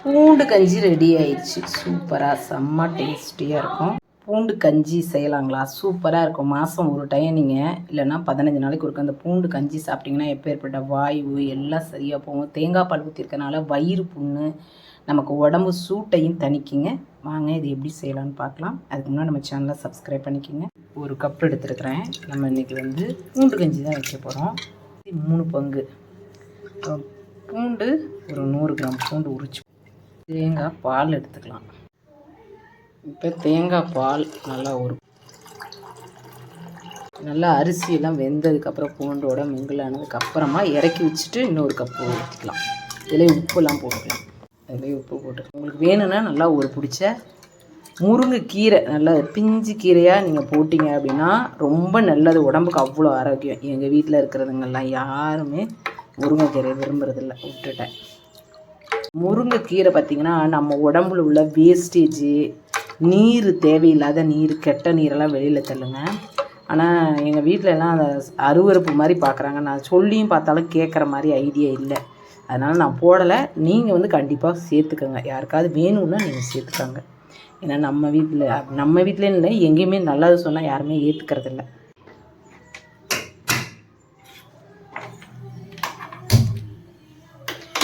பூண்டு கஞ்சி ரெடி ஆயிடுச்சு. சூப்பராக செம்ம டேஸ்டியாக இருக்கும். பூண்டு கஞ்சி செய்யலாங்களா? சூப்பராக இருக்கும். மாதம் ஒரு டைம் நீங்கள் இல்லைன்னா 15 நாளைக்கு ஒருக்க அந்த பூண்டு கஞ்சி சாப்பிட்டிங்கன்னா எப்பேற்பட்ட வாயு எல்லாம் சரியாக போகும். தேங்காய் பால் ஊற்றிருக்கனால வயிறு புண்ணு, நமக்கு உடம்பு சூட்டையும் தணிக்குங்க. வாங்க இது எப்படி செய்யலான்னு பார்க்கலாம். அதுக்கு முன்னாடி நம்ம சேனலை சப்ஸ்கிரைப் பண்ணிக்கோங்க. ஒரு கப் எடுத்துருக்கிறேன். நம்ம இன்றைக்கி வந்து பூண்டு கஞ்சி தான் வைக்க போகிறோம். 3 பங்கு பூண்டு, ஒரு 100 கிராம் பூண்டு உரிச்சு, தேங்காய் பால் எடுத்துக்கலாம். இப்போ தேங்காய் பால் நல்லா அரிசியெல்லாம் வெந்ததுக்கப்புறம் பூண்டோட மிங்கிள் ஆனதுக்கப்புறமா இறக்கி வச்சுட்டு இன்னொரு கப்பு ஊற்றிக்கலாம். இதில் உப்புலாம் போட்டுக்கலாம். அதிலே உப்பு போட்டு உங்களுக்கு வேணும்னா நல்லா ஒரு பிடிச்ச முருங்கைக்கீரை, நல்லா பிஞ்சு கீரையாக நீங்கள் போட்டிங்க அப்படின்னா ரொம்ப நல்லது, உடம்புக்கு அவ்வளோ ஆரோக்கியம். எங்கள் வீட்டில் இருக்கிறதுங்கெல்லாம் யாருமே முருங்கைக்கீரை விரும்புறதில்ல, விட்டுட்டேன். முருங்கைக்கீரை பார்த்திங்கன்னா நம்ம உடம்புல உள்ள வேஸ்டேஜு, நீர், தேவையில்லாத நீர், கெட்ட நீரெல்லாம் வெளியில் தள்ளுங்க. ஆனால் எங்கள் வீட்டிலலாம் அதை அருவறுப்பு மாதிரி பார்க்குறாங்க. நான் சொல்லியும் பார்த்தாலும் கேட்குற மாதிரி ஐடியா இல்லை. அதனால் நான் போடலை. நீங்கள் வந்து கண்டிப்பாக சேர்த்துக்கோங்க. யாருக்காவது வேணும்னா நீங்கள் சேர்த்துக்கோங்க. ஏன்னா நம்ம வீட்டில் இல்லை, எங்கேயுமே நல்லது சொன்னால் யாருமே ஏற்றுக்கிறதில்ல.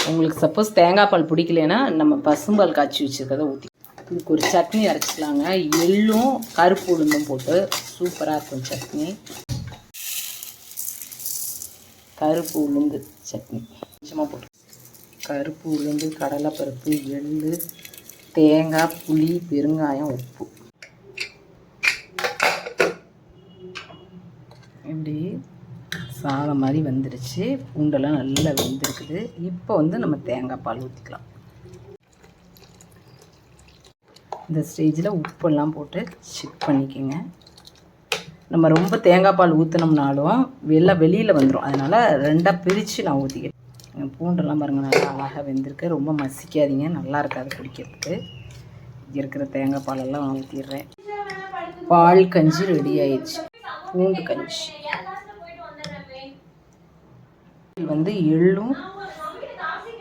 உங்களுக்கு சப்போஸ் தேங்காய் பால் பிடிக்கலன்னா நம்ம பசும்பால் காய்ச்சி வச்சுருக்கதை ஊற்றி இதுக்கு ஒரு சட்னி அரைச்சிக்கலாங்க. எள்ளும் கருப்பு உளுந்தும் போட்டு சூப்பராக இருக்கும் சட்னி. கருப்பு உளுந்து சட்னி கொஞ்சமாக போட்டு, கருப்பு உளுந்து, கடலைப்பருப்பு, எள்ளு, தேங்காய், புளி, பெருங்காயம், உப்பு. இப்படி சாதம் மாதிரி வந்துடுச்சு. பூண்டெல்லாம் நல்லா வெந்திருக்குது. இப்போ வந்து நம்ம தேங்காய் பால் ஊற்றிக்கலாம். இந்த ஸ்டேஜில் உப்பெல்லாம் போட்டு செக் பண்ணிக்கோங்க. நம்ம ரொம்ப தேங்காய் பால் ஊற்றினோம்னாலும் வெளியில் வந்துடும். அதனால் 2ஆக பிரித்து நான் ஊற்றிக்கிறேன். பூண்டெல்லாம் பாருங்கள் நல்லா அழகாக வெந்திருக்கு. ரொம்ப மசிக்காதீங்க, நல்லா இருக்காது குடிக்கிறதுக்கு. இருக்கிற தேங்காய் பாலெல்லாம் ஊற்றிடுறேன். பால் கஞ்சி ரெடி ஆயிடுச்சு. பூண்டு கஞ்சி வந்து எள்ளும்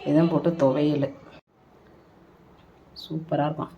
இதான் போட்டு துவையல் சூப்பராக இருக்கும்.